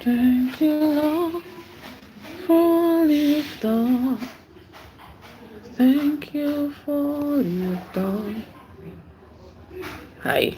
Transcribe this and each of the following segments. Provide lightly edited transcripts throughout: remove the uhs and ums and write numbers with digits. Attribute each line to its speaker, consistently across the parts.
Speaker 1: Thank you, Lord, for all you've done. Thank you for all you've done. Hi.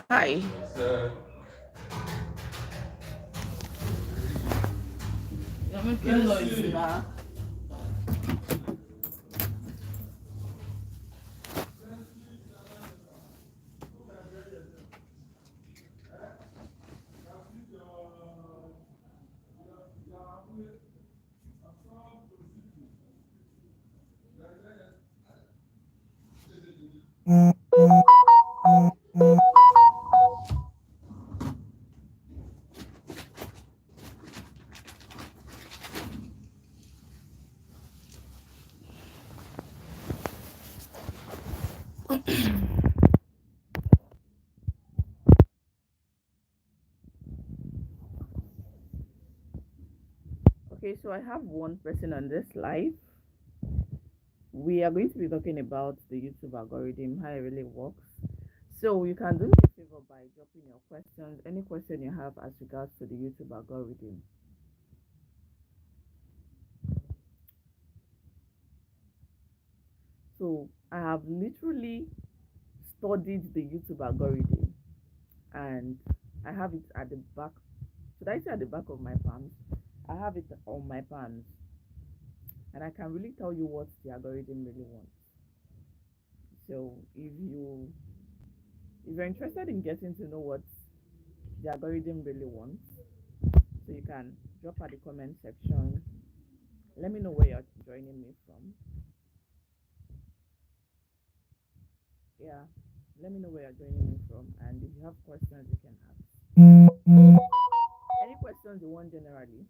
Speaker 1: Hi. You're making noise now. Okay, so I have one person on this live. We are going to be talking about the YouTube algorithm, how it really works. So you can do me a favor by dropping your questions, any question you have as regards to the YouTube algorithm. So I have literally studied the YouTube algorithm, and I have it at the back. Should I say at the back of my palms? I have it on my palms, and I can really tell you what the algorithm really wants. So if you're interested in getting to know what the algorithm really wants, so you can drop at the comment section. Let me know where you're joining me from. Yeah, let me know where you're joining me from, and if you have questions, you can ask. Any questions you want generally?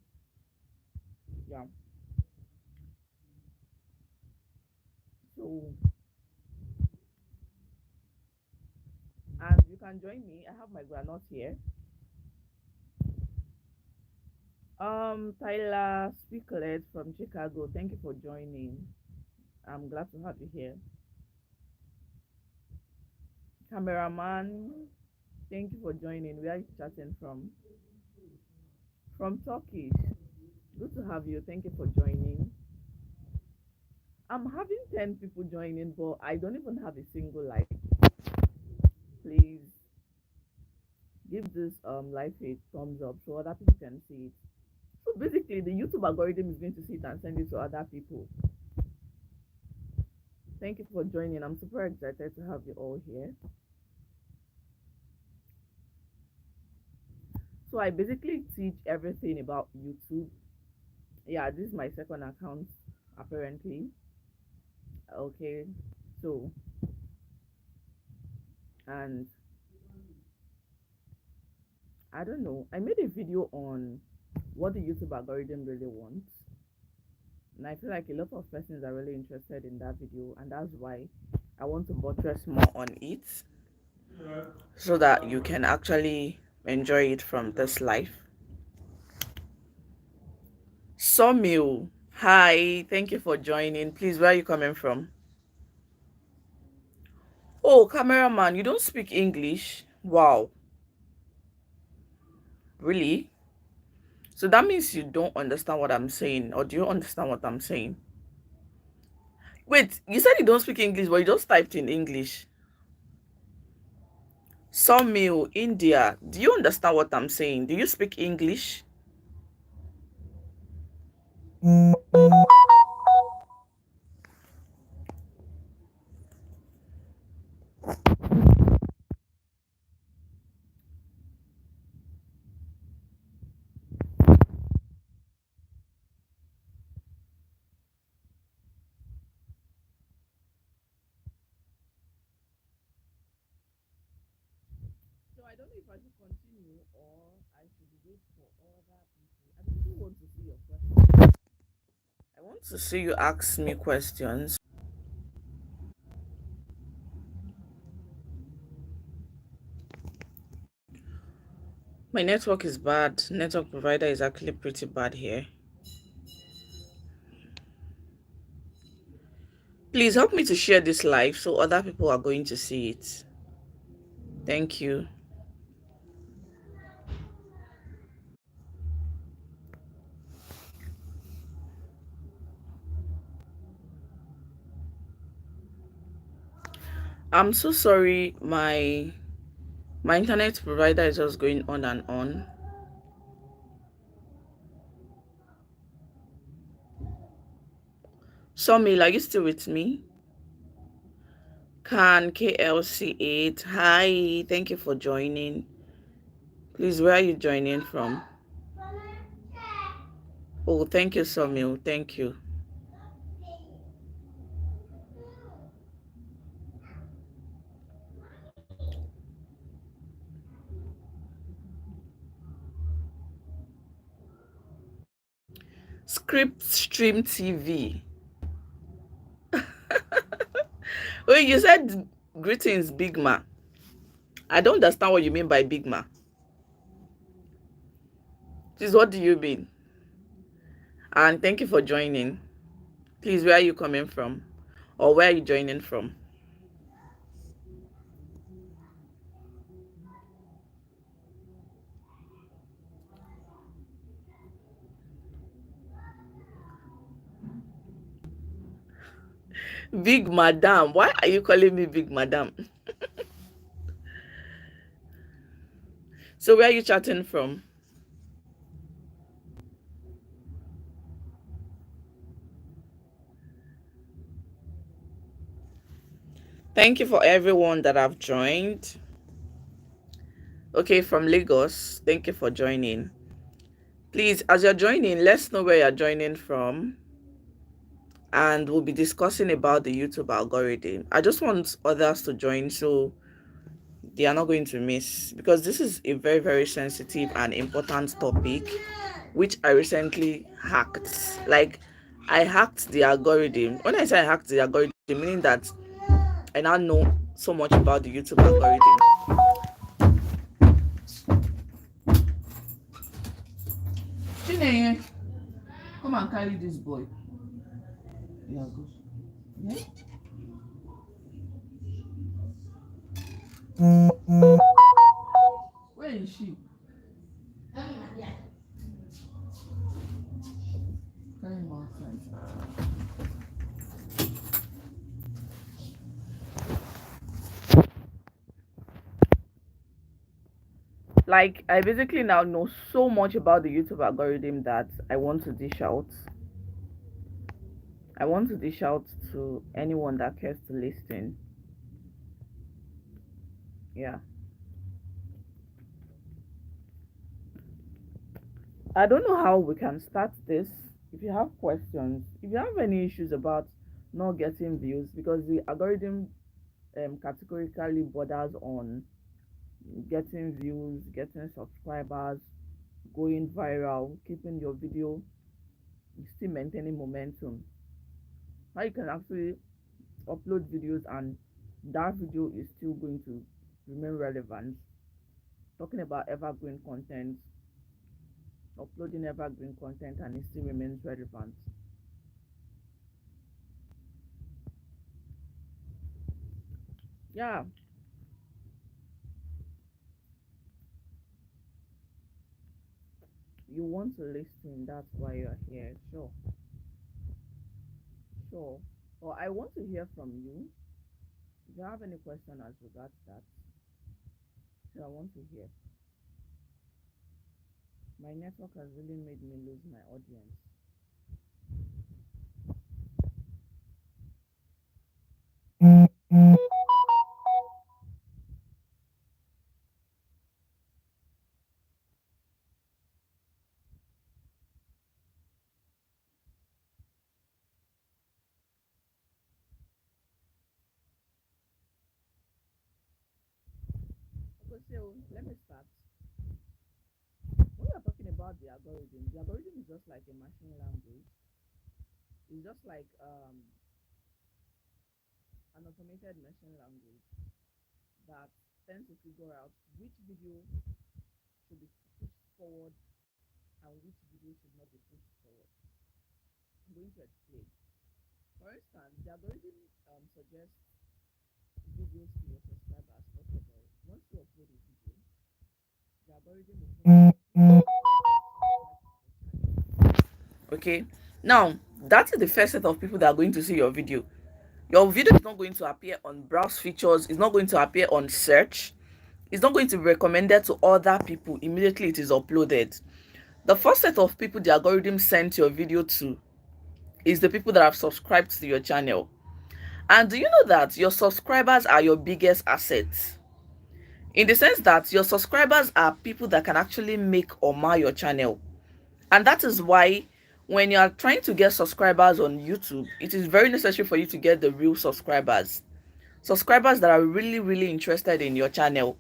Speaker 1: Yeah. So, and you can join me. I have my granite here. Tyler Speaklet from Chicago. Thank you for joining. I'm glad to have you here. Cameraman, thank you for joining. Where are you chatting from? From Turkey. Good to have you. Thank you for joining. I'm having 10 people joining, but I don't even have a single like. Please give this live a thumbs up so other people can see it. So basically, the YouTube algorithm is going to see it and send it to other people. Thank you for joining. I'm super excited to have you all here. So I basically teach everything about YouTube. Yeah, this is my second account apparently. Okay, so and I don't know. I made a video on what the YouTube algorithm really wants. And I feel like a lot of persons are really interested in that video, and that's why I want to buttress more on it so that you can actually enjoy it from this life. Sawmill, hi, thank you for joining. Please, where are you coming from? Oh, cameraman, you don't speak English? Wow, really? So that means you don't understand what I'm saying, or do you understand what I'm saying? Wait, you said you don't speak English, but you just typed in English. Sawmill, India. Do you understand what I'm saying? Do you speak English? So I don't know if I should continue or I should wait for other people. I really want to see your questions. I want to see you ask me questions. My network is bad. Network provider is actually pretty bad here. Please help me to share this live so other people are going to see it. Thank you. I'm so sorry. My internet provider is just going on and on. Sawmill, are you still with me? Can KLC8. Hi, thank you for joining. Please, where are you joining from? Oh, thank you, Sawmill. Thank you. Script Stream TV. Wait, you said greetings, Big Ma. I don't understand what you mean by Big Ma. Please, what do you mean? And thank you for joining. Please, where are you coming from? Or where are you joining from? Big Madam. Why are you calling me Big Madam? So where are you chatting from? Thank you for everyone that have joined. Okay, from Lagos. Thank you for joining. Please, as you're joining, let's know where you're joining from. And we'll be discussing about the YouTube algorithm. I just want others to join so they are not going to miss, because this is a very, very sensitive and important topic, which I recently hacked. Like, I hacked the algorithm. When I say I hacked the algorithm, meaning that I now know so much about the YouTube algorithm. Chineye, come and carry this boy. Yeah, go. Yeah? Where is she? Carry him outside. Like, I basically now know so much about the YouTube algorithm that I want to dish out. I want to dish out to anyone that cares to listen. Yeah. I don't know how we can start this. If you have questions, if you have any issues about not getting views, because the algorithm categorically borders on getting views, getting subscribers, going viral, keeping your video still maintaining momentum. How you can actually upload videos and that video is still going to remain relevant. Talking about evergreen content, uploading evergreen content and it still remains relevant. Yeah, you want to listen, that's why you're here. Sure, sure. Well, I want to hear from you. If you have any question as regards that, so I want to hear. My network has really made me lose my audience. Okay, so let me start. When we are talking about the algorithm is just like a machine language. It's just like an automated machine language that tends to figure out which video should be pushed forward and which video should not be pushed forward. I'm going to explain. For instance, the algorithm suggests videos to your subscribers. First of all, once you upload a video, the algorithm will okay. Now, that is the first set of people that are going to see your video. Your video is not going to appear on browse features, it's not going to appear on search, it's not going to be recommended to other people immediately it is uploaded. The first set of people the algorithm sent your video to is the people that have subscribed to your channel. And do you know that your subscribers are your biggest assets? In the sense that your subscribers are people that can actually make or mar your channel. And that is why when you are trying to get subscribers on YouTube, it is very necessary for you to get the real subscribers. Subscribers that are really, really interested in your channel.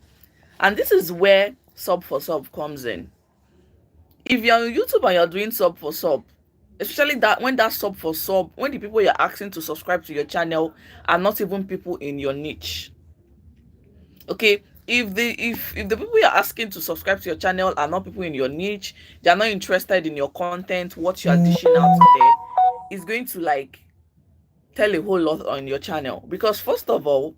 Speaker 1: And this is where sub for sub comes in. If you're on YouTube and you're doing sub for sub, especially that when that sub for sub, when the people you're asking to subscribe to your channel are not even people in your niche. Okay, if the people you're asking to subscribe to your channel are not people in your niche, they're not interested in your content, what you are dishing out there, is going to like tell a whole lot on your channel. Because first of all,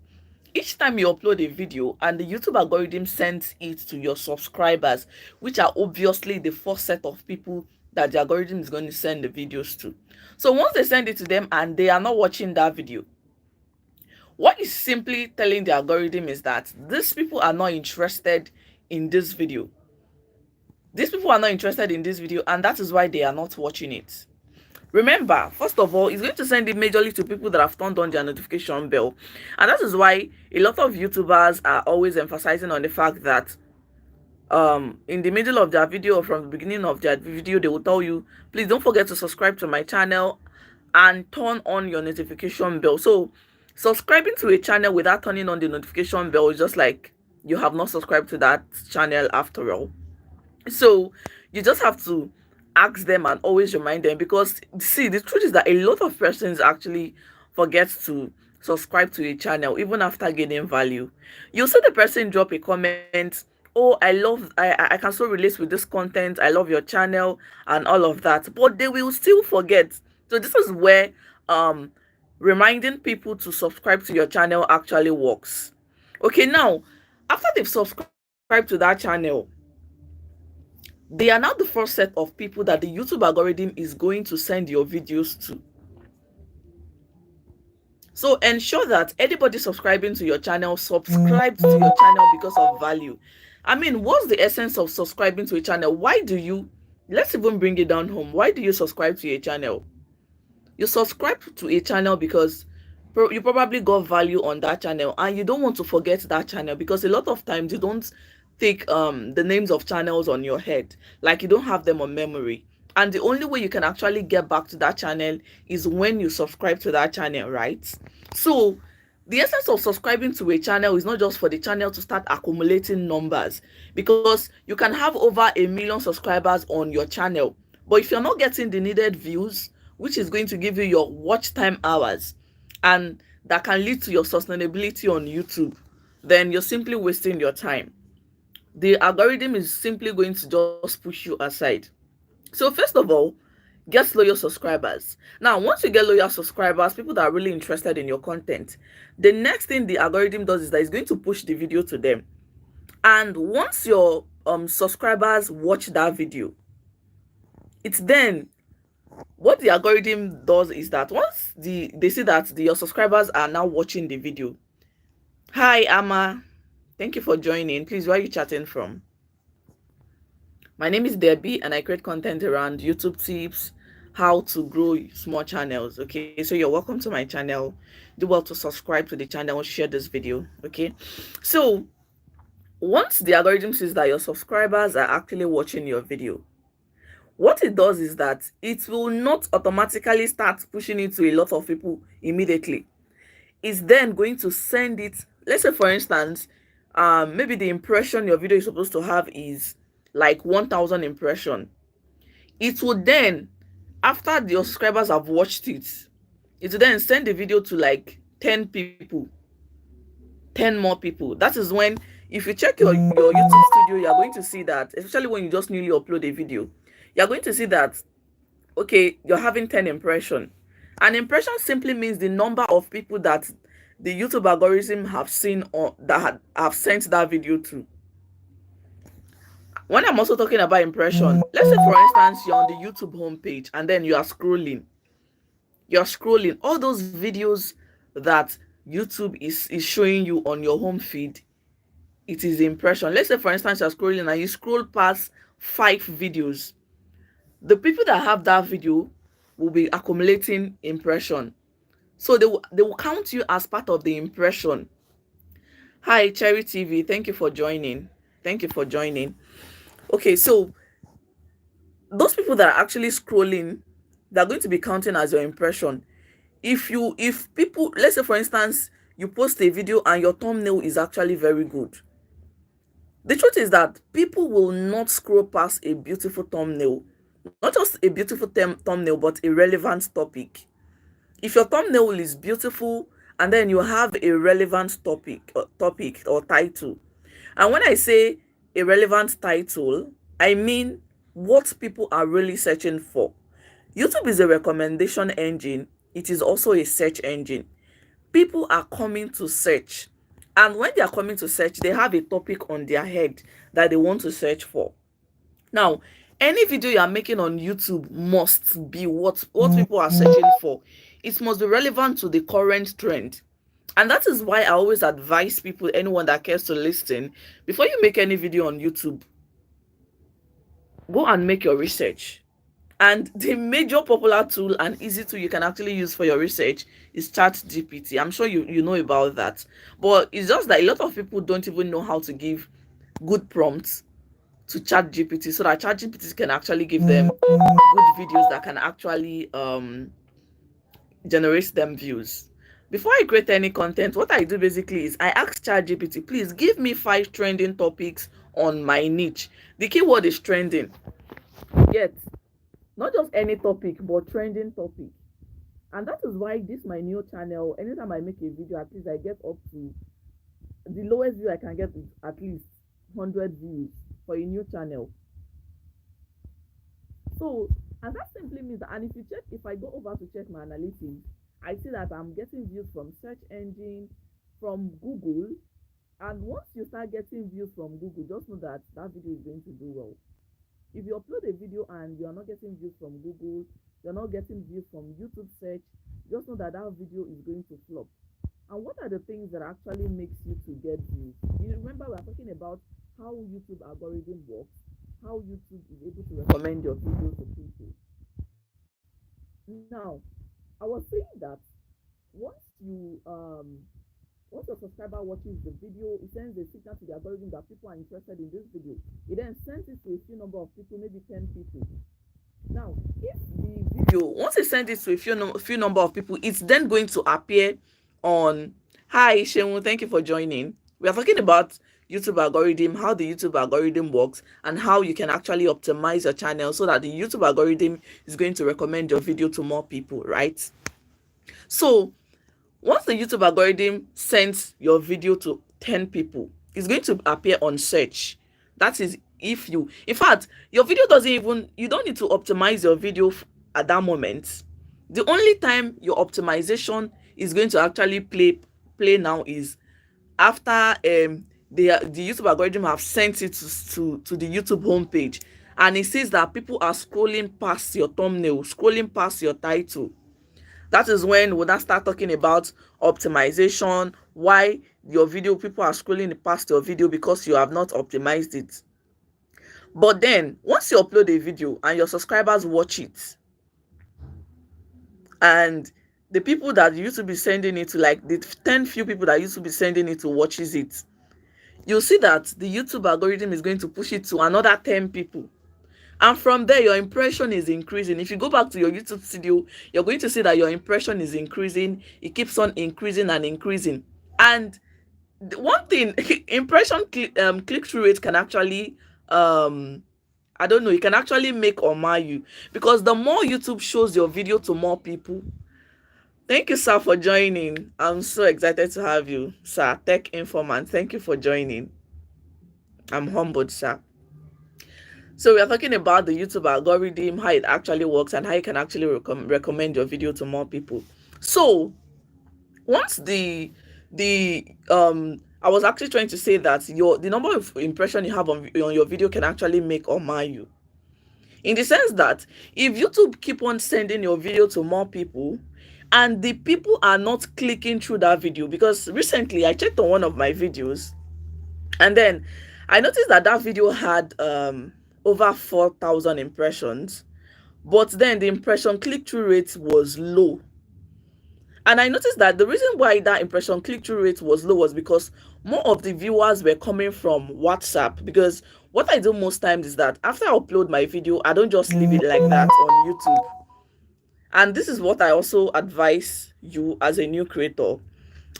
Speaker 1: each time you upload a video and the YouTube algorithm sends it to your subscribers, which are obviously the first set of people that the algorithm is going to send the videos to. So once they send it to them and they are not watching that video, what is simply telling the algorithm is that these people are not interested in this video. These people are not interested in this video, and that is why they are not watching it. Remember, first of all, it's going to send it majorly to people that have turned on their notification bell. And that is why a lot of YouTubers are always emphasizing on the fact that in the middle of their video or from the beginning of their video, they will tell you, please don't forget to subscribe to my channel and turn on your notification bell. So subscribing to a channel without turning on the notification bell is just like you have not subscribed to that channel after all. So you just have to ask them and always remind them, because see, the truth is that a lot of persons actually forget to subscribe to a channel even after gaining value. You'll see the person drop a comment, oh, I can so relate with this content, I love your channel and all of that, but they will still forget. So this is where reminding people to subscribe to your channel actually works. Okay, now after they've subscribed to that channel, they are now the first set of people that the YouTube algorithm is going to send your videos to. So ensure that anybody subscribing to your channel subscribes to your channel because of value. I mean, what's the essence of subscribing to a channel? Why do you, let's even bring it down home. Why do you subscribe to a channel? You subscribe to a channel because you probably got value on that channel and you don't want to forget that channel, because a lot of times you don't take the names of channels on your head, like you don't have them on memory, and the only way you can actually get back to that channel is when you subscribe to that channel, right? So the essence of subscribing to a channel is not just for the channel to start accumulating numbers, because you can have over 1 million subscribers on your channel, But if you're not getting the needed views, which is going to give you your watch time hours, and that can lead to your sustainability on YouTube, then you're simply wasting your time. The algorithm is simply going to just push you aside. So first of all, get loyal subscribers. Now, once you get loyal subscribers, people that are really interested in your content, the next thing the algorithm does is that it's going to push the video to them. And once your subscribers watch that video, it's then what the algorithm does is that once they see that your subscribers are now watching the video. Hi, Amma. Thank you for joining. Please, where are you chatting from? My name is Debby, and I create content around YouTube tips, how to grow small channels. Okay, so you're welcome to my channel. Do well to subscribe to the channel, share this video. Okay, so once the algorithm sees that your subscribers are actually watching your video, what it does is that it will not automatically start pushing it to a lot of people immediately. It's then going to send it. Let's say, for instance, maybe the impression your video is supposed to have is like 1,000 impression. It will then, after the subscribers have watched it, it will then send the video to like 10 people, 10 more people. That is when, if you check your YouTube studio, you're going to see that, especially when you just newly upload a video, you're going to see that, okay, you're having 10 impression. An impression simply means the number of people that the YouTube algorithm have seen or that have sent that video to. When I'm also talking about impression, let's say for instance you're on the YouTube homepage and then you're scrolling all those videos that YouTube is showing you on your home feed. It is impression. Let's say for instance you're scrolling and you scroll past 5 videos. The people that have that video will be accumulating impression. So they will count you as part of the impression. Hi, Cherry TV. Thank you for joining. Okay, so those people that are actually scrolling, they're going to be counting as your impression. If people, let's say for instance, you post a video and your thumbnail is actually very good. The truth is that people will not scroll past a beautiful thumbnail. Not just a beautiful thumbnail, but a relevant topic. If your thumbnail is beautiful and then you have a relevant topic or title, and when I say a relevant title, I mean what people are really searching for. YouTube is a recommendation engine. It is also a search engine. People are coming to search, and when they are coming to search, they have a topic on their head that they want to search for. Now, any video you are making on YouTube must be what people are searching for. It must be relevant to the current trend. And that is why I always advise people, anyone that cares to listen, before you make any video on YouTube, go and make your research. And the major popular tool and easy tool you can actually use for your research is ChatGPT. I'm sure you know about that. But it's just that a lot of people don't even know how to give good prompts to ChatGPT so that ChatGPT can actually give them good videos that can actually generate them views. Before I create any content, what I do basically is I ask ChatGPT, please give me 5 trending topics on my niche. The keyword is trending. Yet, not just any topic, but trending topic. And that is why this my new channel, anytime I make a video, at least I get up to, the lowest view I can get is at least 100 views for a new channel. So, and that simply means that, and if I go over to check my analytics, I see that I'm getting views from search engine, from Google. And once you start getting views from Google, just know that that video is going to do well. If you upload a video and you're not getting views from Google, you're not getting views from YouTube search, just know that that video is going to flop. And what are the things that actually makes you to get views? You remember we're talking about how YouTube algorithm works, how YouTube is able to recommend your video to people. Now, I was saying that once your subscriber watches the video, it sends a signal to the algorithm that people are interested in this video. It then sends it to a few number of people, maybe 10 people. Now, if the video, once it sends it to a few number of people, it's then going to appear on. Hi, Shemun, thank you for joining. We are talking about YouTube algorithm, how the YouTube algorithm works, and how you can actually optimize your channel so that the YouTube algorithm is going to recommend your video to more people, right? So once the YouTube algorithm sends your video to 10 people, it's going to appear on search. That is, if you, in fact, your video doesn't even, you don't need to optimize your video at that moment. The only time your optimization is going to actually play now is after the YouTube algorithm have sent it to the YouTube homepage, and it says that people are scrolling past your thumbnail, scrolling past your title. That is when we'll now start talking about optimization, why your video, people are scrolling past your video because you have not optimized it. But then once you upload a video and your subscribers watch it, and the people that you used to be sending it to, like the 10 few people that used to be sending it to watches it, you'll see that the YouTube algorithm is going to push it to another 10 people. And from there, your impression is increasing. If you go back to your YouTube studio, you're going to see that your impression is increasing. It keeps on increasing and increasing. And one thing, impression click-through rate can actually, I don't know, it can actually make or mar you, because the more YouTube shows your video to more people. Thank you, sir, for joining. I'm so excited to have you, sir. Tech Informant, thank you for joining. I'm humbled, sir. So we are talking about the YouTube algorithm, how it actually works, and how you can actually recommend your video to more people. So once I was actually trying to say that the number of impression you have on your video can actually make or mar you. In the sense that if YouTube keep on sending your video to more people, and the people are not clicking through that video, because recently I checked on one of my videos, and then I noticed that video had over 4,000 impressions, but then the impression click-through rate was low. And I noticed that the reason why that impression click-through rate was low was because more of the viewers were coming from WhatsApp. Because what I do most times is that after I upload my video, I don't just leave it like that on YouTube. And this is what I also advise you as a new creator.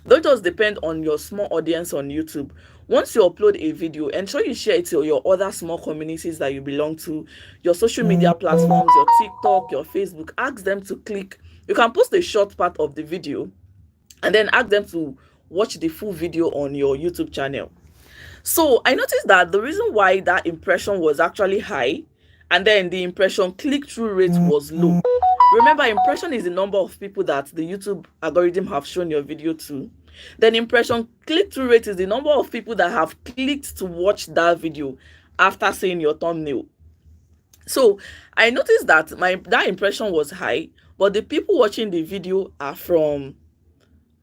Speaker 1: Don't just depend on your small audience on YouTube. Once you upload a video, ensure you share it to your other small communities that you belong to, your social media platforms, your TikTok, your Facebook. Ask them to click. You can post a short part of the video and then ask them to watch the full video on your YouTube channel. So I noticed that the reason why that impression was actually high and then the impression click-through rate was low. Remember, impression is the number of people that the YouTube algorithm have shown your video to. Then impression click-through rate is the number of people that have clicked to watch that video after seeing your thumbnail. So I noticed that that impression was high, but the people watching the video are from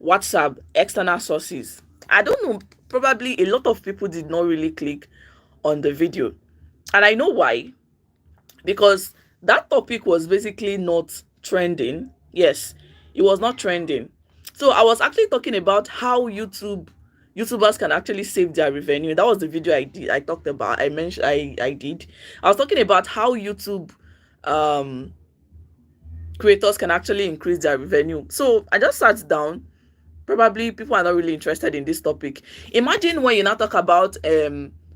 Speaker 1: WhatsApp, external sources. I don't know, probably a lot of people did not really click on the video. And I know why. Because that topic was basically not trending. Yes, it was not trending. So I was actually talking about how YouTubers can actually save their revenue. That was the video I did. I talked about. I mentioned. I did. I was talking about how YouTube creators can actually increase their revenue. So I just sat down. Probably people are not really interested in this topic. Imagine when you now talk about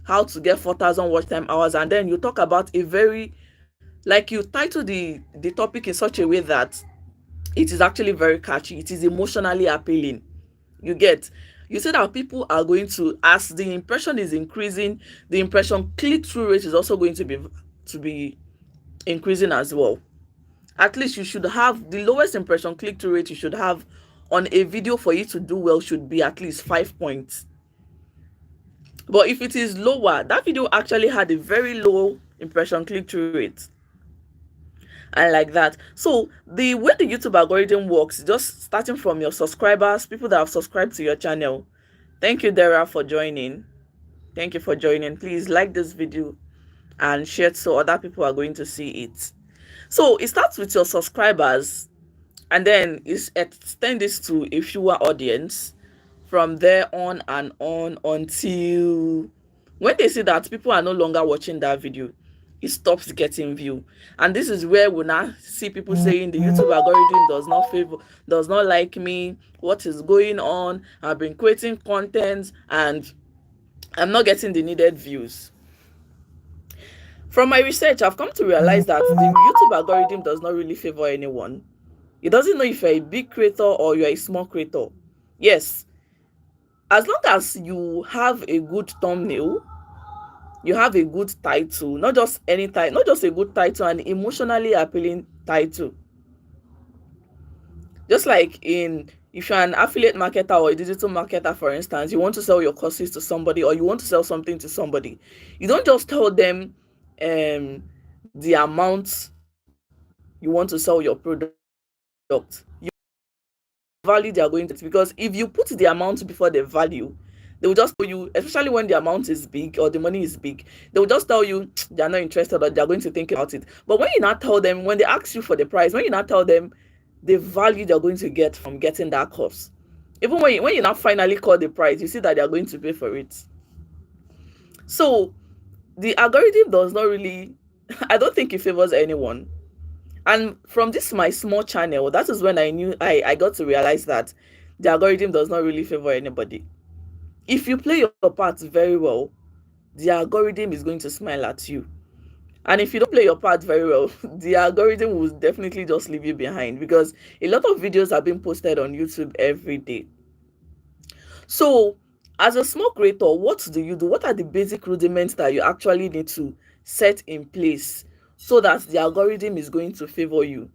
Speaker 1: how to get 4,000 watch time hours, and then you talk about a very, like, you title the topic in such a way that it is actually very catchy. It is emotionally appealing. You say that people are going to, as the impression is increasing, the impression click-through rate is also going to be increasing as well. At least you should have the lowest impression click-through rate you should have on a video for you to do well should be at least 5 points. But if it is lower, that video actually had a very low impression click-through rate. And like that. So the way the YouTube algorithm works, just starting from your subscribers, people that have subscribed to your channel. Thank you, Dara, for joining. Thank you for joining. Please like this video and share it so other people are going to see it. So it starts with your subscribers, and then it extends this to a fewer audience. From there on and on until when they see that people are no longer watching that video, it stops getting view. And this is where we now see people saying the YouTube algorithm does not like me. What is going on? I've been creating content and I'm not getting the needed views. From my research, I've come to realize that the YouTube algorithm does not really favor anyone. It doesn't know if you're a big creator or you're a small creator. Yes, as long as you have a good thumbnail, you have a good title, not just any title, not just a good title, an emotionally appealing title. Just like in, if you're an affiliate marketer or a digital marketer, for instance, you want to sell your courses to somebody or you want to sell something to somebody, you don't just tell them the amount you want to sell your product. You value they are going to, because if you put the amount before the value, they will just tell you, especially when the amount is big or the money is big, they will just tell you they're not interested or they're going to think about it. But when you not tell them, when they ask you for the price, when you not tell them the value they're going to get from getting that course, even when you not finally call the price, you see that they're going to pay for it. So the algorithm does not really I don't think it favors anyone. And from this my small channel, that is when I got to realize that the algorithm does not really favor anybody. If you play your part very well, the algorithm is going to smile at you. And if you don't play your part very well, the algorithm will definitely just leave you behind, because a lot of videos are being posted on YouTube every day. So, as a small creator, what do you do? What are the basic rudiments that you actually need to set in place so that the algorithm is going to favor you?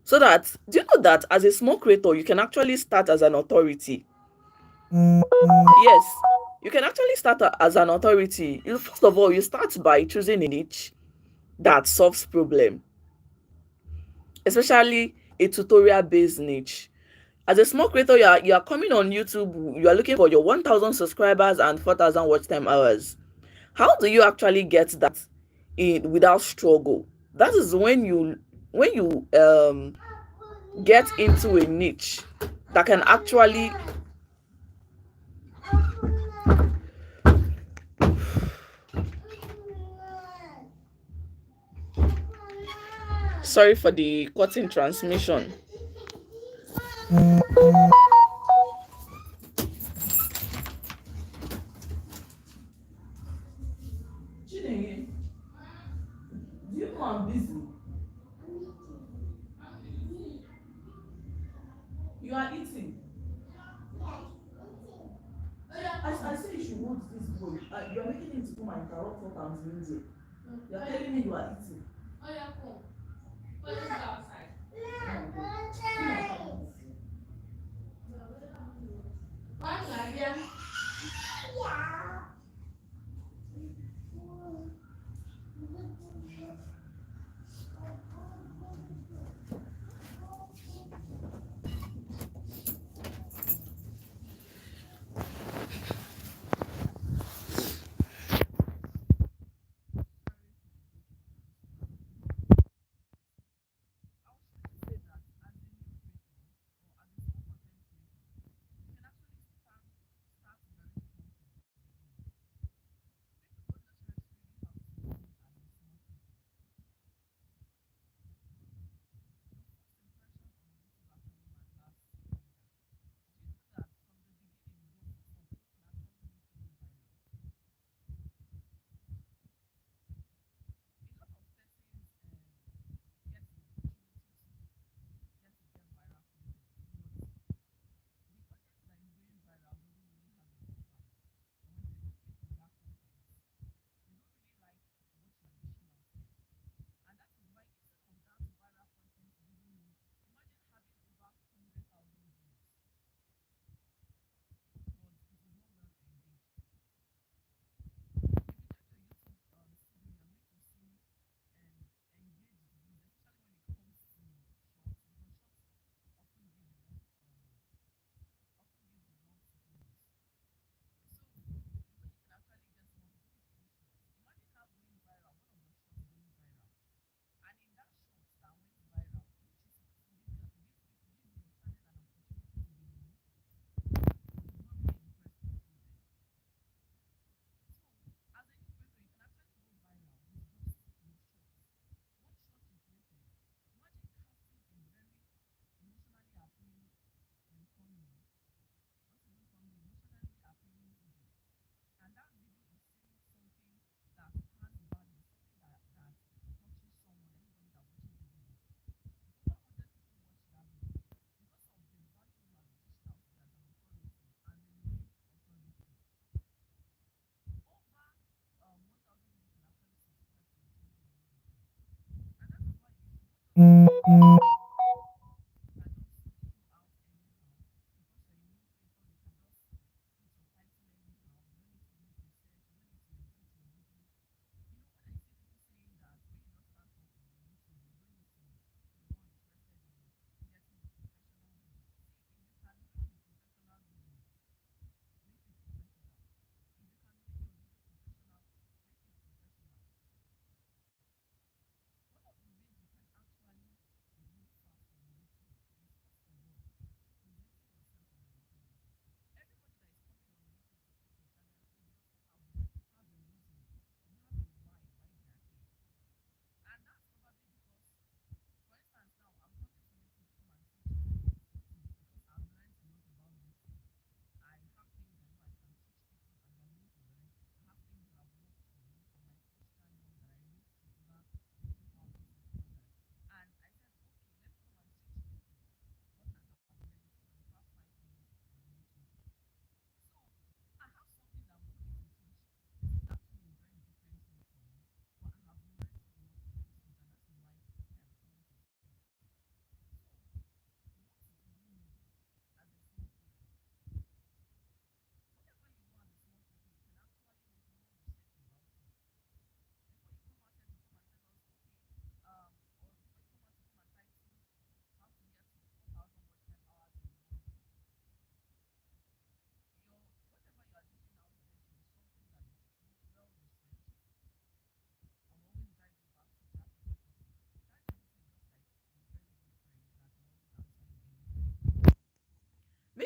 Speaker 1: So that, do you know that as a small creator, you can actually start as an authority? Yes, you can actually start as an authority. First of all, you start by choosing a niche that solves problem, especially a tutorial based niche. As a small creator, you are coming on YouTube, you are looking for your 1,000 subscribers and 4,000 watch time hours. How do you actually get that in without struggle? That is when you get into a niche that can actually, sorry for the cutting transmission. Chinenye, do you know I'm busy? You are eating. I say you should hold this bowl. You are making him to come and interrupt what I'm doing there. You are telling me you are eating. Oh yeah, come. But let's go outside. Make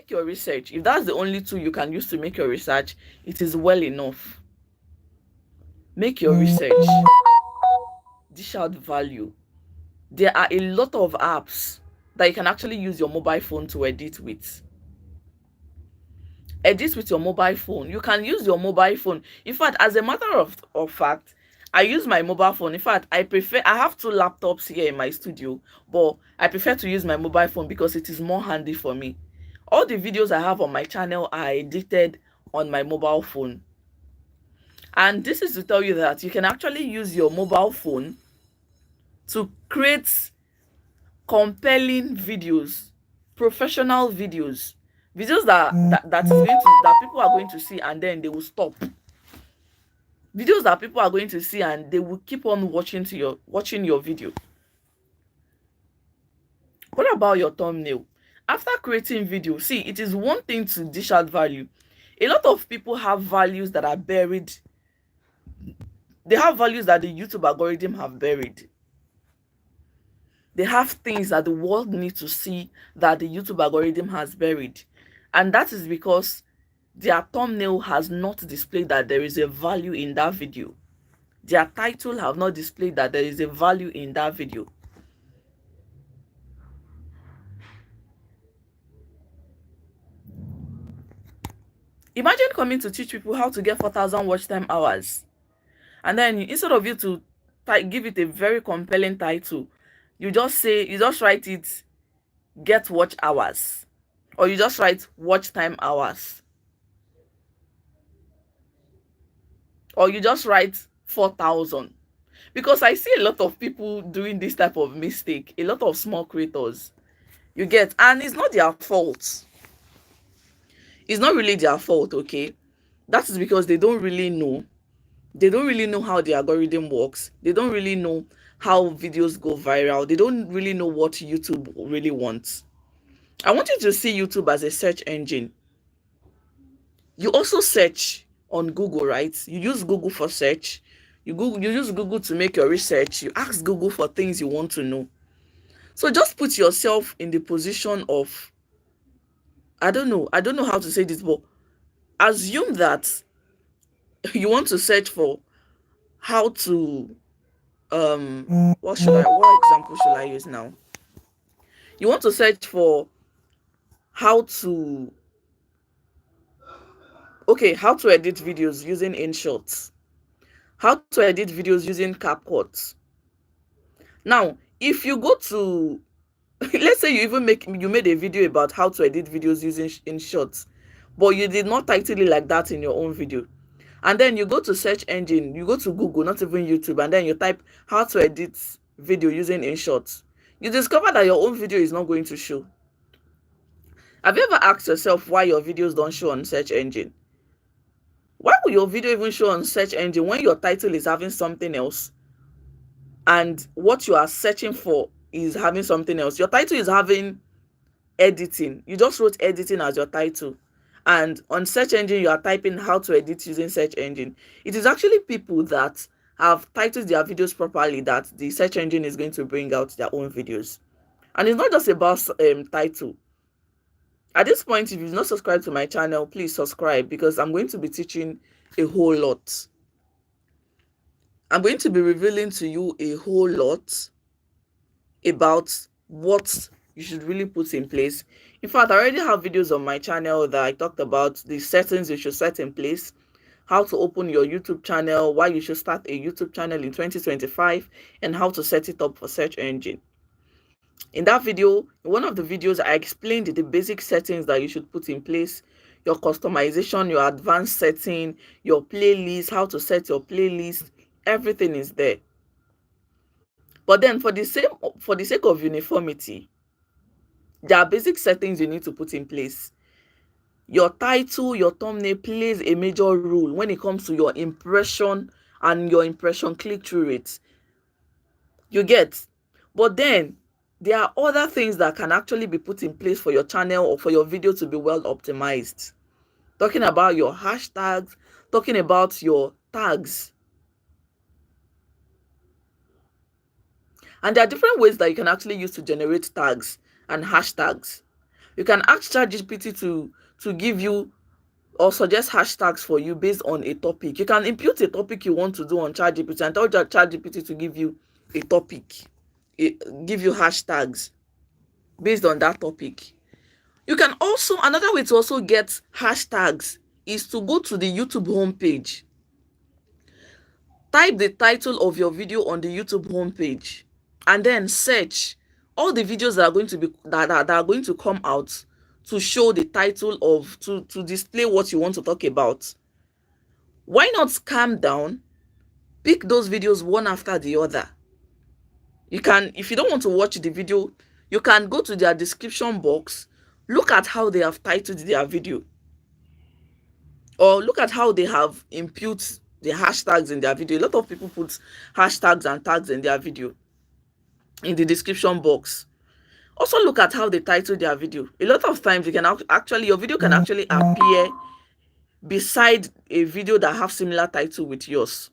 Speaker 1: your research. If that's the only tool you can use to make your research, it is well enough. Make your research. Dish out value. There are a lot of apps that you can actually use your mobile phone to edit with. Edit with your mobile phone. You can use your mobile phone. In fact, as a matter of fact, I use my mobile phone. In fact, I have two laptops here in my studio, but I prefer to use my mobile phone because it is more handy for me. All the videos I have on my channel are edited on my mobile phone. And this is to tell you that you can actually use your mobile phone to create compelling videos, professional videos, videos that people are going to see and then they will stop. Videos that people are going to see and they will keep on watching your video. What about your thumbnail? After creating video, see, it is one thing to dish out value. A lot of people have values that are buried. They have values that the YouTube algorithm have buried. They have things that the world needs to see that the YouTube algorithm has buried. And that is because their thumbnail has not displayed that there is a value in that video. Their title have not displayed that there is a value in that video. Imagine coming to teach people how to get 4,000 watch time hours. And then instead of you to give it a very compelling title, you just write it, get watch hours. Or you just write watch time hours. Or you just write 4,000. Because I see a lot of people doing this type of mistake. A lot of small creators. You get, and it's not their fault. It's not really their fault, okay? That is because they don't really know. They don't really know how the algorithm works. They don't really know how videos go viral. They don't really know what YouTube really wants. I want you to see YouTube as a search engine. You also search on Google, right? You use Google for search. You use Google to make your research. You ask Google for things you want to know. So just put yourself in the position of, I don't know how to say this, but assume that you want to search for how to what example should I use now? You want to search for how to edit videos using InShot, how to edit videos using CapCut. Now, if you go to let's say you made a video about how to edit videos using InShot, but you did not title it like that in your own video. And then you go to search engine, you go to Google, not even YouTube, and then you type how to edit video using InShot. you discover that your own video is not going to show. Have you ever asked yourself why your videos don't show on search engine? Why will your video even show on search engine when your title is having something else and what you are searching for is having something else? Your title is having editing. You just wrote editing as your title, and on search engine you are typing how to edit using search engine. It is actually people that have titled their videos properly that the search engine is going to bring out their own videos. And it's not just about title. At this point, if you've not subscribed to my channel, please subscribe, because I'm going to be teaching a whole lot. I'm going to be revealing to you a whole lot about what you should really put in place. In fact, I already have videos on my channel that I talked about the settings you should set in place, how to open your YouTube channel, why you should start a YouTube channel in 2025, and how to set it up for search engine. In that video, in one of the videos, I explained the basic settings that you should put in place, your customization, your advanced setting, your playlist, how to set your playlist, everything is there. But then for the sake of uniformity, there are basic settings you need to put in place. Your title, your thumbnail plays a major role when it comes to your impression and your impression click-through rates. You get? But then there are other things that can actually be put in place for your channel or for your video to be well optimized. Talking about your hashtags, talking about your tags. And there are different ways that you can actually use to generate tags and hashtags. You can ask ChatGPT to give you or suggest hashtags for you based on a topic. You can impute a topic you want to do on ChatGPT and tell ChatGPT to give you a topic, give you hashtags based on that topic. You can also, another way to also get hashtags is to go to the YouTube homepage. Type the title of your video on the YouTube homepage and then search all the videos that are going to be that are going to come out to show the title of to display what you want to talk about. Why not calm down, pick those videos one after the other? You can, if you don't want to watch the video, you can go to their description box, look at how they have titled their video, or look at how they have input the hashtags in their video. A lot of people put hashtags and tags in their video in the description box. Also look at how they title their video. A lot of times you can actually, your video can actually appear beside a video that have similar title with yours.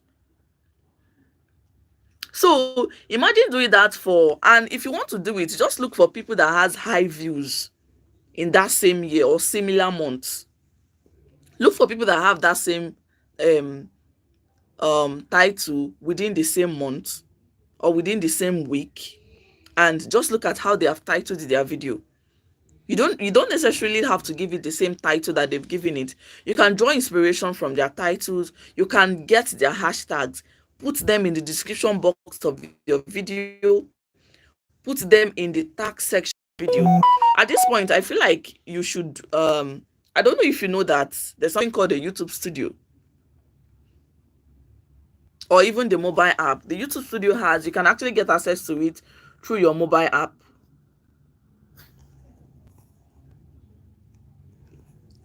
Speaker 1: So imagine doing that for, and if you want to do it, just look for people that has high views in that same year or similar months. Look for people that have that same title within the same month or within the same week, and just look at how they have titled their video. You don't necessarily have to give it the same title that they've given it. You can draw inspiration from their titles. You can get their hashtags, put them in the description box of your video, put them in the tag section of the video. At this point, I feel like you should I don't know if you know that there's something called the YouTube Studio, or even the mobile app. The YouTube Studio has, you can actually get access to it through your mobile app.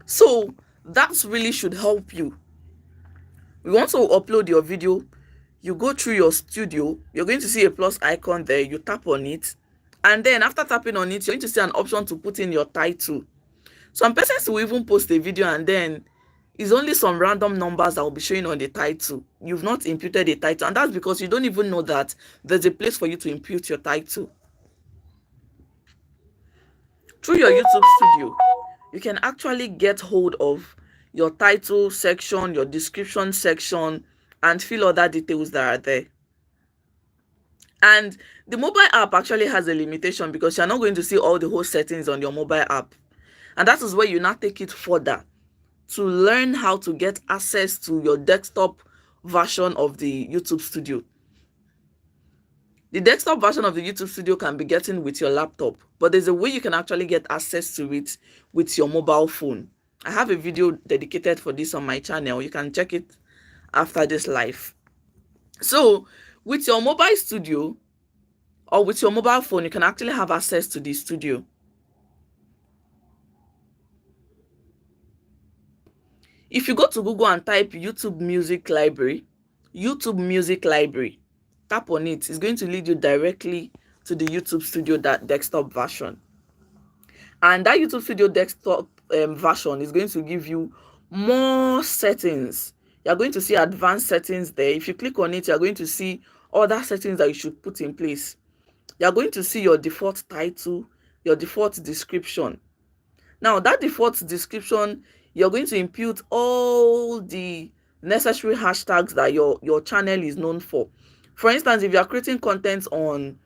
Speaker 1: So that really should help you. You want to upload your video, you go through your studio, you're going to see a plus icon there, you tap on it, and then after tapping on it, you're going to see an option to put in your title. Some persons will even post a video and then it's only some random numbers that will be showing on the title. You've not imputed a title, and that's because you don't even know that there's a place for you to impute your title. Through your YouTube Studio, you can actually get hold of your title section, your description section, and fill other details that are there. And the mobile app actually has a limitation because you're not going to see all the whole settings on your mobile app. And that is where you now take it further to learn how to get access to your desktop version of the YouTube Studio. The desktop version of the YouTube Studio can be getting with your laptop, but there's a way you can actually get access to it with your mobile phone. I have a video dedicated for this on my channel. You can check it after this live. So with your mobile studio or with your mobile phone, you can actually have access to the studio. If you go to Google and type YouTube Music Library, tap on it. It's going to lead you directly to the YouTube Studio desktop version. And that YouTube Studio desktop version is going to give you more settings. You're going to see advanced settings there. If you click on it, you're going to see other settings that you should put in place. You're going to see your default title, your default description. Now, that default description, you're going to impute all the necessary hashtags that your channel is known for. For instance, if you are creating content on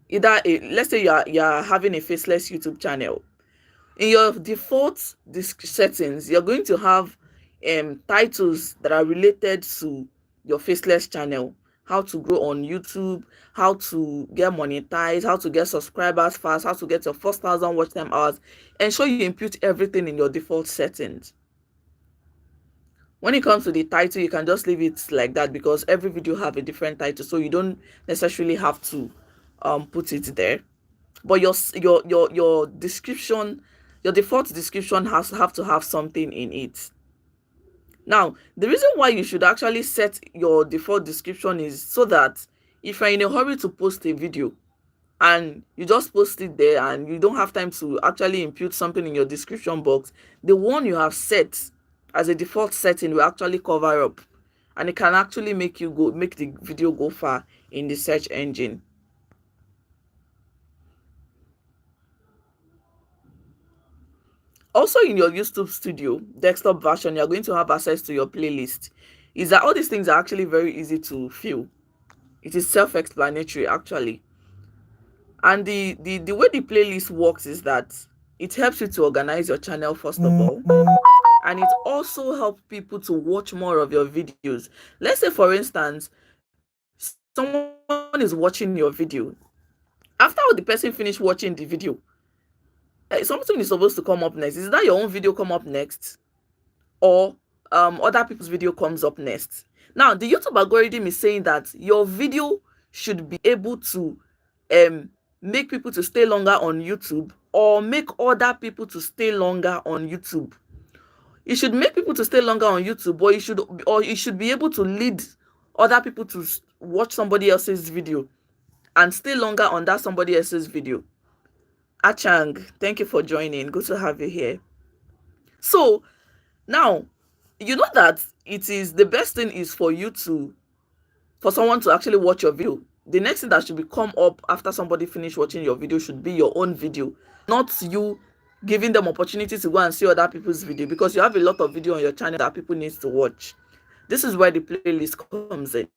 Speaker 1: either let's say you're having a faceless YouTube channel, in your default settings, you're going to have titles that are related to your faceless channel: how to grow on YouTube, how to get monetized, how to get subscribers fast, how to get your first 1,000 watch time hours. Ensure you input everything in your default settings. When it comes to the title, you can just leave it like that, because every video have a different title, so you don't necessarily have to put it there. But your description, your default description have to have something in it. Now, the reason why you should actually set your default description is so that if you're in a hurry to post a video and you just post it there and you don't have time to actually impute something in your description box, the one you have set as a default setting will actually cover up, and it can actually make the video go far in the search engine. Also, in your YouTube Studio desktop version, you're going to have access to your playlist. Is that all these things are actually very easy to fill. It is self-explanatory, actually. And the way the playlist works is that it helps you to organize your channel, first of all, and it also helps people to watch more of your videos. Let's say, for instance, someone is watching your video. After the person finished watching the video, something is supposed to come up next. Is that your own video come up next, or other people's video comes up next? Now, the YouTube algorithm is saying that your video should be able to make people to stay longer on YouTube, or make other people to stay longer on YouTube. It should make people to stay longer on YouTube, or it should be able to lead other people to watch somebody else's video and stay longer on that somebody else's video. Achang, thank you for joining. Good to have you here. So now, you know that it is the best thing is for someone to actually watch your video. The next thing that should be come up after somebody finish watching your video should be your own video, not you giving them opportunity to go and see other people's video, because you have a lot of video on your channel that people need to watch. This is where the playlist comes in.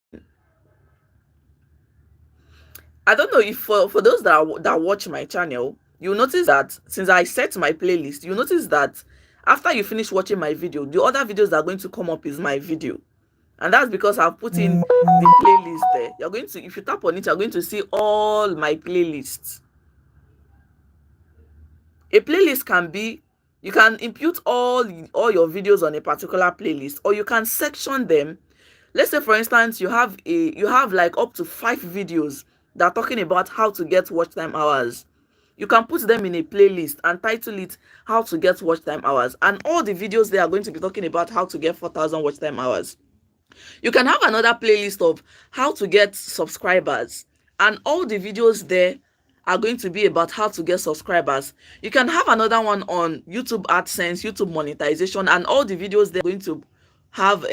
Speaker 1: I don't know if for those that watch my channel, you'll notice that since I set my playlist, you'll notice that after you finish watching my video, the other videos that are going to come up is my video. And that's because I've put in the playlist there. You're going to, if you tap on it, you're going to see all my playlists. A playlist can be, you can impute all your videos on a particular playlist, or you can section them. Let's say, for instance, you have like up to 5 videos that are talking about how to get watch time hours. You can put them in a playlist and title it how to get watch time hours, and all the videos they are going to be talking about how to get 4,000 watch time hours. You can have another playlist of how to get subscribers, and all the videos there are going to be about how to get subscribers. You can have another one on YouTube AdSense, YouTube monetization, and all the videos they're going to have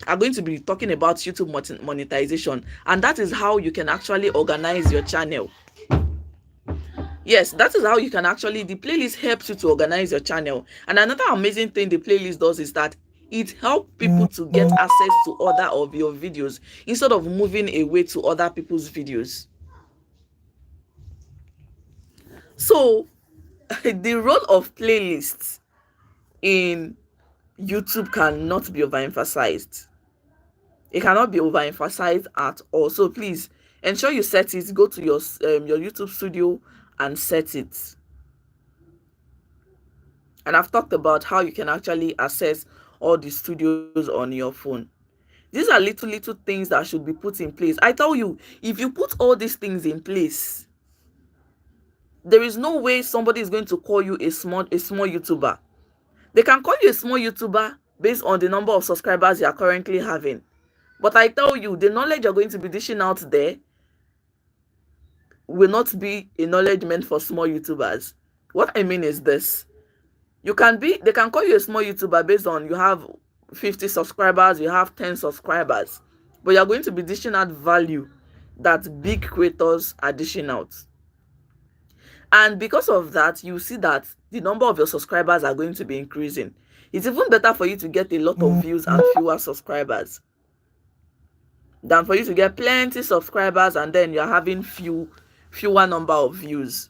Speaker 1: are going to be talking about YouTube monetization. And that is how you can actually organize your channel. Yes, that is how you can actually, the playlist helps you to organize your channel. And another amazing thing the playlist does is that it helps people to get access to other of your videos instead of moving away to other people's videos. So the role of playlists in YouTube cannot be overemphasized. It cannot be overemphasized at all. So please ensure you set it. Go to your YouTube Studio and set it. And I've talked about how you can actually access all the studios on your phone. These are little things that should be put in place. I tell you, if you put all these things in place, there is no way somebody is going to call you a small YouTuber. They can call you a small YouTuber based on the number of subscribers you are currently having. But I tell you, the knowledge you're going to be dishing out there will not be a knowledge meant for small YouTubers. What I mean is this. They can call you a small YouTuber based on you have 50 subscribers, you have 10 subscribers. But you're going to be dishing out value that big creators are dishing out. And because of that, you see that the number of your subscribers are going to be increasing. It's even better for you to get a lot of views and fewer subscribers than for you to get plenty subscribers and then you're having fewer number of views.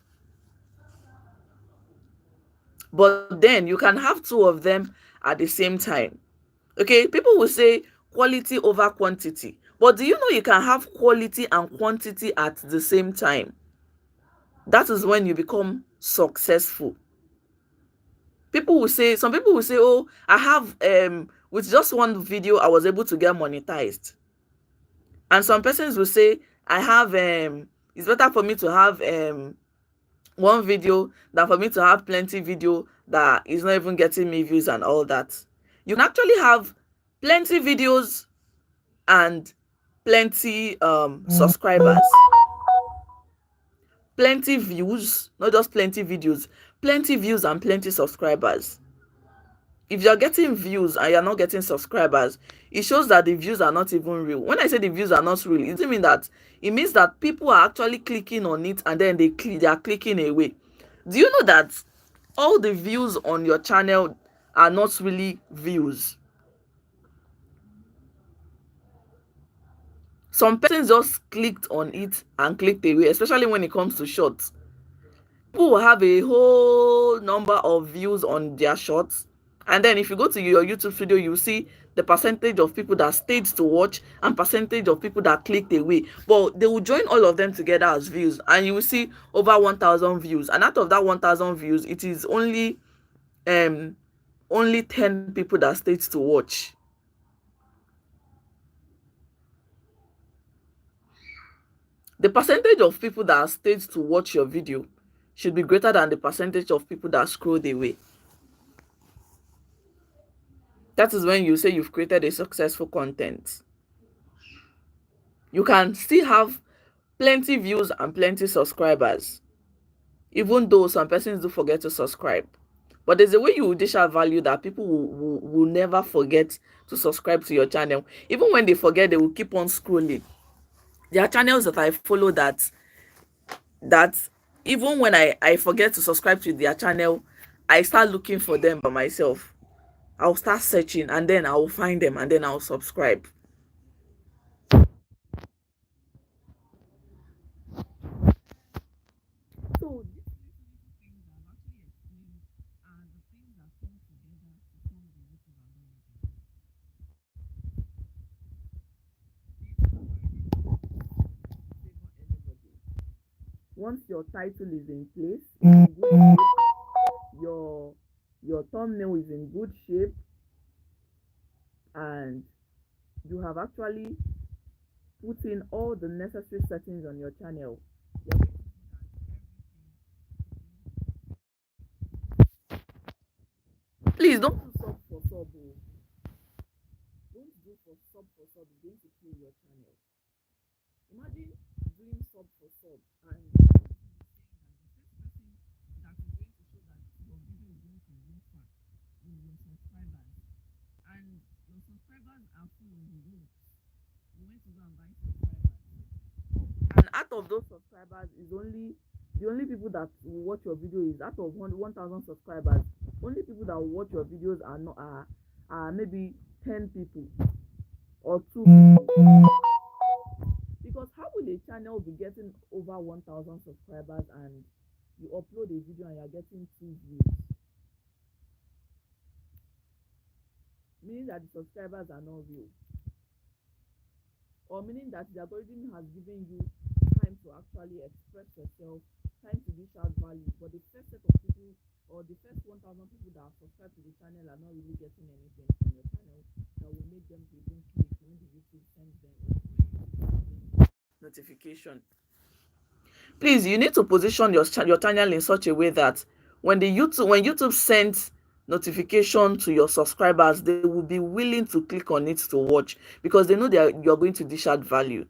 Speaker 1: But then you can have two of them at the same time. Okay, people will say quality over quantity. But do you know you can have quality and quantity at the same time? That is when you become successful. Some people will say, oh, I have with just one video I was able to get monetized. And some persons will say, I have it's better for me to have one video than for me to have plenty video that is not even getting me views and all that. You can actually have plenty videos and plenty subscribers, plenty views, not just plenty videos, plenty views and plenty subscribers. If you're getting views and you're not getting subscribers, it shows that the views are not even real. When I say the views are not real, it doesn't mean that. It means that people are actually clicking on it and then they are clicking away. Do you know that all the views on your channel are not really views? Some persons just clicked on it and clicked away, especially when it comes to shorts. People will have a whole number of views on their shorts, and then if you go to your YouTube video, you see the percentage of people that stayed to watch and percentage of people that clicked away. But they will join all of them together as views, and you will see over 1,000 views. And out of that 1,000 views, it is only 10 people that stayed to watch. The percentage of people that stayed to watch your video should be greater than the percentage of people that scrolled away. That is when you say you've created a successful content. You can still have plenty views and plenty subscribers, even though some persons do forget to subscribe. But there's a way you will dish out value that people will never forget to subscribe to your channel. Even when they forget, they will keep on scrolling. There are channels that I follow that even when I forget to subscribe to their channel, I start looking for them by myself. I'll start searching and then I will find them and then I'll subscribe. So once your title is in place, in good shape, your thumbnail is in good shape, and you have actually put in all the necessary settings on your channel, please don't do sub for sub. Don't do for sub. It's going to kill your channel. Imagine doing sub for sub and that is going to show that your video is going to go far in your subscribers, and your subscribers are full of results. You went to go and buy subscribers, and out of those subscribers is only the only people that will watch your video is out of 1,000 subscribers. Only people that will watch your videos are maybe 10 people or 2 people. Because how will a channel be getting over 1,000 subscribers and you upload a video and you're getting 2 views? Meaning that the subscribers are not real. Or meaning that the algorithm has given you time to actually express yourself, time to dish out value, but the first set of people or the first 1,000 people that are subscribed to the channel are not really getting anything from your channel that will make them to even click. when the YouTube sends them notification. Please, you need to position your channel in such a way that when YouTube sends notification to your subscribers, they will be willing to click on it to watch, because they know you're going to dish out value.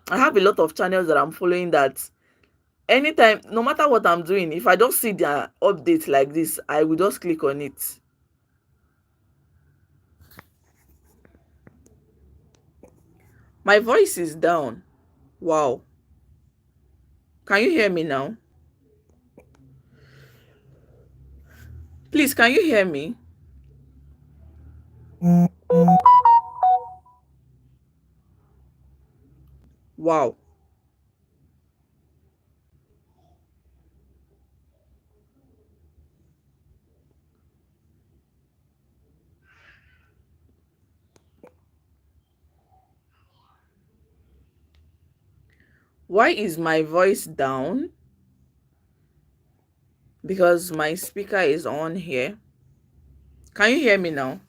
Speaker 1: I have a lot of channels that I'm following that anytime, no matter what I'm doing, if I just see their update like this, I will just click on it. My voice is down. Wow. Can you hear me now? Please, can you hear me? Wow. Why is my voice down? Because my speaker is on here. Can you hear me now?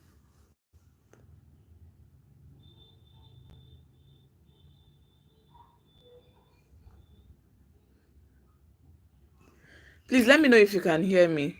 Speaker 1: Please let me know if you can hear me.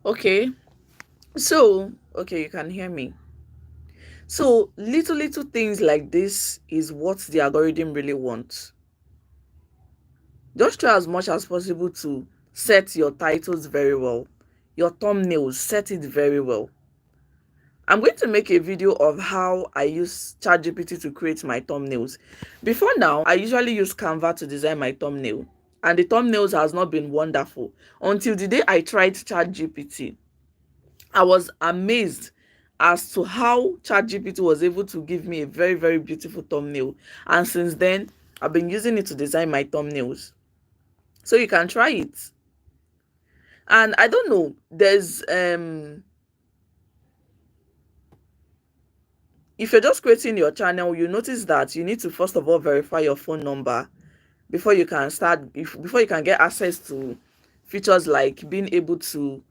Speaker 1: Okay. So, okay, you can hear me. So, little things like this is what the algorithm really wants. Just try as much as possible to set your titles very well. Your thumbnails, set it very well. I'm going to make a video of how I use ChatGPT to create my thumbnails. Before now, I usually use Canva to design my thumbnail, and the thumbnails has not been wonderful until the day I tried ChatGPT. I was amazed as to how ChatGPT was able to give me a very beautiful thumbnail, and since then I've been using it to design my thumbnails. So you can try it. And I don't know, there's if you're just creating your channel, you notice that you need to first of all verify your phone number before you can before you can get access to features like being able to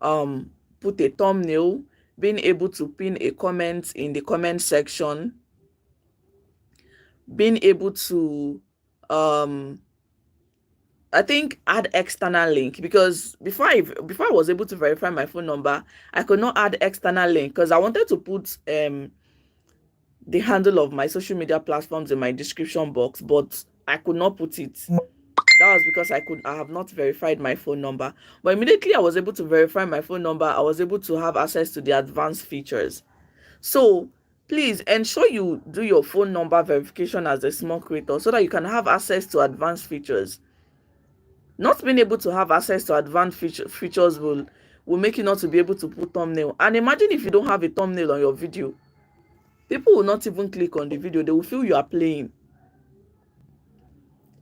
Speaker 1: put a thumbnail, being able to pin a comment in the comment section, being able to um I think add external link, because before I was able to verify my phone number, I could not add external link because I wanted to put the handle of my social media platforms in my description box, but I could not put it. That was because I have not verified my phone number. But immediately I was able to verify my phone number, I was able to have access to the advanced features. So please ensure you do your phone number verification as a small creator so that you can have access to advanced features. Not being able to have access to advanced features will make you not to be able to put thumbnail. And imagine if you don't have a thumbnail on your video, people will not even click on the video. They will feel you are playing.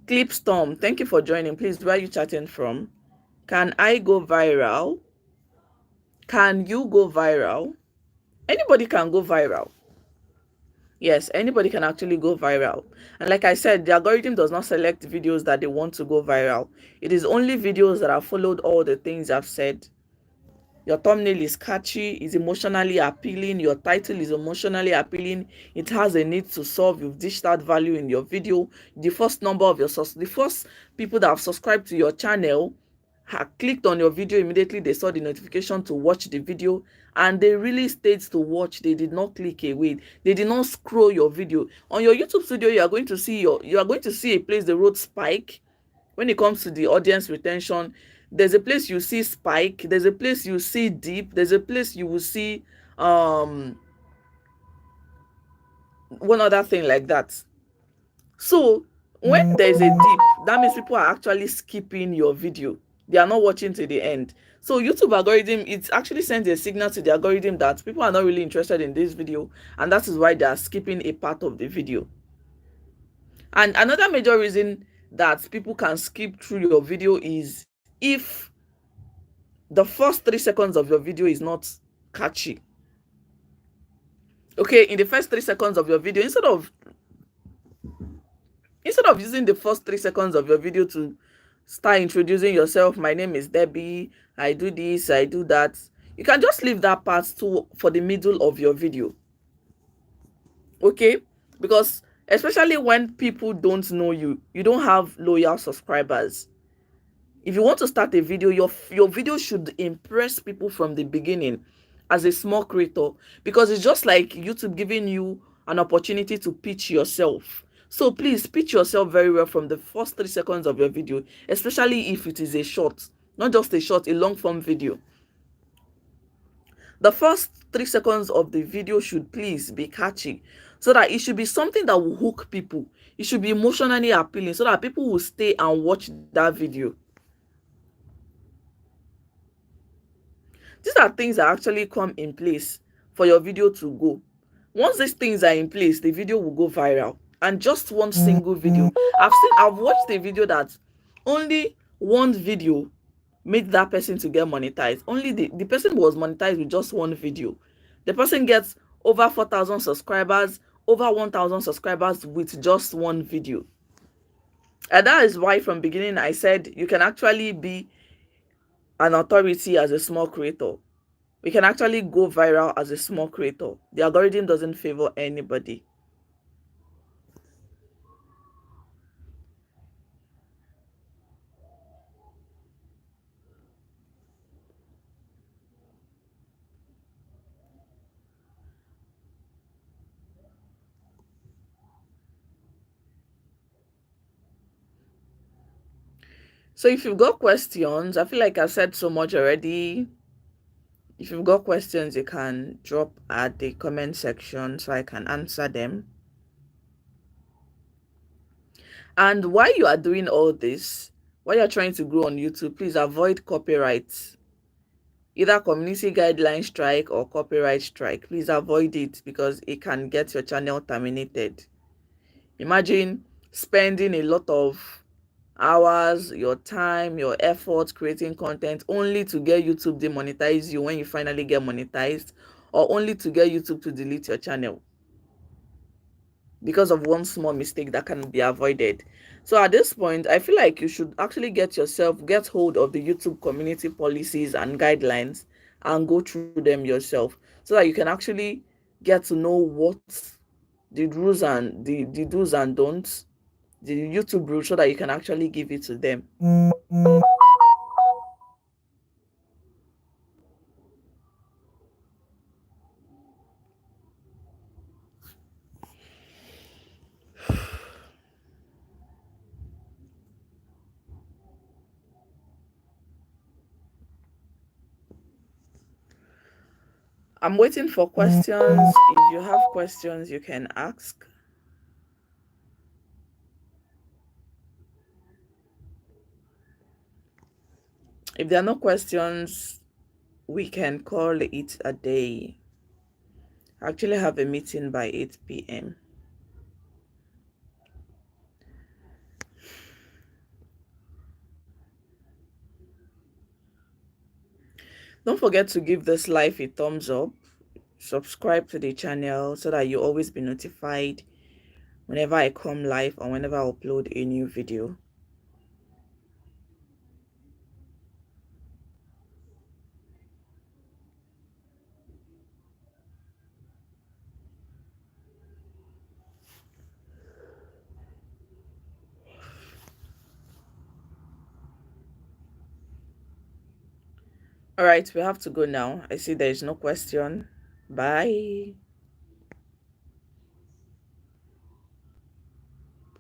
Speaker 1: Clipstorm, thank you for joining. Please, where are you chatting from? Can I go viral? Can you go viral? Anybody can go viral. Yes, anybody can actually go viral. And like I said, the algorithm does not select videos that they want to go viral. It is only videos that have followed all the things I've said. Your thumbnail is catchy, is emotionally appealing, your title is emotionally appealing, it has a need to solve, you've dished out value in your video, the first people that have subscribed to your channel have clicked on your video immediately they saw the notification to watch the video, and they really stayed to watch. They did not click away, they did not scroll your video. On your YouTube studio, you are going to see a place they wrote spike. When it comes to the audience retention, there's a place you see spike, there's a place you see deep, there's a place you will see one other thing like that. So When there's a dip, that means people are actually skipping your video. They are not watching to the end. So YouTube algorithm, it actually sends a signal to the algorithm that people are not really interested in this video, and that is why they are skipping a part of the video. And another major reason that people can skip through your video is if the first 3 seconds of your video is not catchy. Okay, in the first 3 seconds of your video, instead of using the first 3 seconds of your video to start introducing yourself, my name is Debby, I do this, I do that, you can just leave that part for the middle of your video. Okay, because especially when people don't know you, you don't have loyal subscribers. If you want to start a video, your video should impress people from the beginning as a small creator, because it's just like YouTube giving you an opportunity to pitch yourself. So please pitch yourself very well from the first 3 seconds of your video, especially if it is a short, not just a short, a long form video. The first 3 seconds of the video should please be catchy, so that it should be something that will hook people. It should be emotionally appealing so that people will stay and watch that video. These are things that actually come in place for your video to go. Once these things are in place, the video will go viral. And just one single video. I've watched a video that only one video made that person to get monetized. Only the person was monetized with just one video. The person gets over 4,000 subscribers, over 1,000 subscribers with just one video. And that is why from beginning I said you can actually be an authority as a small creator. We can actually go viral as a small creator. The algorithm doesn't favor anybody. So if you've got questions, I feel like I said so much already. If you've got questions, you can drop at the comment section so I can answer them. And while you are doing all this, while you're trying to grow on YouTube, please avoid copyright. Either community guideline strike or copyright strike. Please avoid it because it can get your channel terminated. Imagine spending a lot of hours, your time, your effort creating content only to get YouTube demonetize you when you finally get monetized, or only to get YouTube to delete your channel because of one small mistake that can be avoided. So at this point, I feel like you should actually get hold of the YouTube community policies and guidelines and go through them yourself so that you can actually get to know what the rules and the do's and don'ts, the YouTube rules, so that you can actually give it to them. I'm waiting for questions. If you have questions, you can ask. If there are no questions, we can call it a day. I actually have a meeting by 8 p.m. Don't forget to give this live a thumbs up. Subscribe to the channel so that you always be notified whenever I come live or whenever I upload a new video. All right, we have to go now. I see there is no question. Bye.